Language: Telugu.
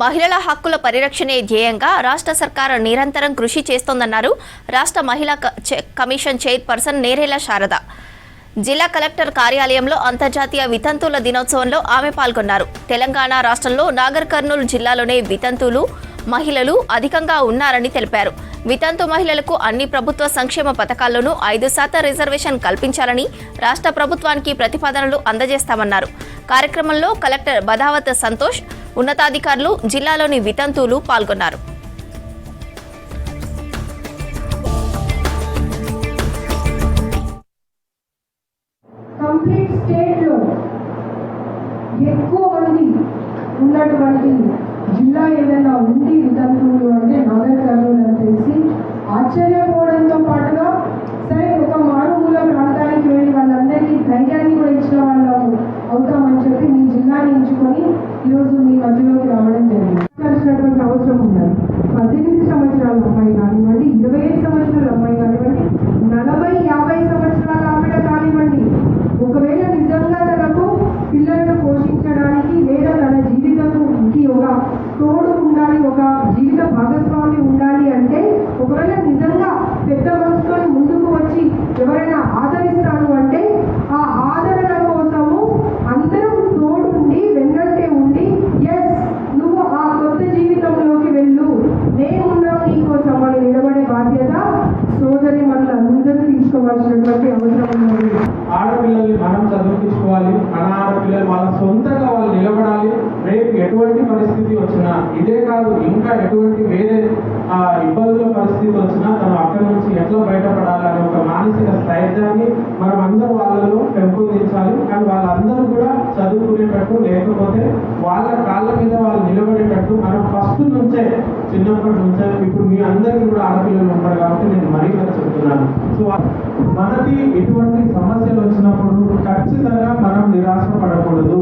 మహిళల హక్కుల పరిరక్షణే ధ్యేయంగా రాష్ట్ర సర్కార్ నిరంతరం కృషి చేస్తోందన్నారు రాష్ట్ర మహిళా కమిషన్ చైర్పర్సన్ నేరేల శారద. జిల్లా కలెక్టర్ కార్యాలయంలో అంతర్జాతీయ వితంతువుల దినోత్సవంలో ఆమె పాల్గొన్నారు. తెలంగాణ రాష్ట్రంలో నాగర్ కర్నూలు జిల్లాలోనే వితంతువులు మహిళలు అధికంగా ఉన్నారని తెలిపారు. వితంతు మహిళలకు అన్ని ప్రభుత్వ సంక్షేమ పథకాల్లోనూ 5% రిజర్వేషన్ కల్పించాలని రాష్ట్ర ప్రభుత్వానికి ప్రతిపాదనలు అందజేస్తామన్నారు. కార్యక్రమంలో కలెక్టర్ బదావత్ సంతోష్, ఉన్నతాధికారులు, జిల్లాలోని వితంతువులు పాల్గొన్నారు. కంప్లీట్ స్టేట్ లో ఎక్కువ మంది ఉన్నటువంటి జిల్లా ఏదైనా ఉంది వితంతువులు అంటే నాగర్ కర్నూలు అని తెలిసి ఆశ్చర్యపోవడంతో పాటుగా సరే ఒక మారుమూల ప్రాంతానికి వెళ్ళి వాళ్ళందరికీ ధైర్యాన్ని కూడా ఇచ్చిన వాళ్ళము అవుతామని చెప్పి మీ జిల్లాని ఎంచుకొని ఈరోజు మీ మధ్యలోకి రావడం జరిగింది. కలిసినటువంటి అవసరం ఉన్నది. 18 సంవత్సరాల అమ్మాయి కానివ్వండి, 25 సంవత్సరాల అమ్మాయి కానివ్వండి, 40-50 సంవత్సరాల ఆవిడ కానివ్వండి, ఒకవేళ నిజంగా తనకు పిల్లలను పోషించడానికి లేదా తన జీవితానికి ఒక తోడు ఉండాలి, ఒక జీవిత భాగస్వామి ఉండాలి అంటే ఒకవేళ నిజంగా పెద్ద మనసుతో ముందుకు వచ్చి ఎవరైనా ఆదరిస్తాను అంటే ఆ ఆదరణ కోసము అందరం తోడు ఉండి వెన్నంటే ఉండి ఎస్ నువ్వు ఆ కొత్త జీవితంలోకి వెళ్ళు, నేనున్నావు నీకోసం అని నిలబడే బాధ్యత సోదరి మనలందరూ తీసుకోవాల్సినటువంటి అవసరం ఉన్నది. ఆడపిల్లల్ని మనం చదివించుకోవాలి, మన ఆడపిల్లలు వాళ్ళ సొంతంగా వాళ్ళు నిలబడాలి. రేపు ఎటువంటి పరిస్థితి వచ్చినా, ఇదే కాదు ఇంకా ఎటువంటి వేరే ఇబ్బందుల పరిస్థితి వచ్చినా తను అక్కడి నుంచి ఎట్లా బయటపడాలని ఒక మానసిక స్థైర్యాన్ని మనం అందరూ వాళ్ళలో పెంపొందించాలి. కానీ వాళ్ళందరూ కూడా చదువుకునేటట్టు, లేకపోతే వాళ్ళ కాళ్ళ మీద వాళ్ళు నిలబడేటట్టు మనం ఫస్ట్ నుంచే, చిన్నప్పటి నుంచే, ఇప్పుడు మీ అందరికీ కూడా ఆడపిల్లలు ఉంటారు కాబట్టి నేను మరీ చెప్తున్నాను. సో మనకి ఎటువంటి సమస్యలు వచ్చినప్పుడు ఖచ్చితంగా మనం నిరాశ పడకూడదు.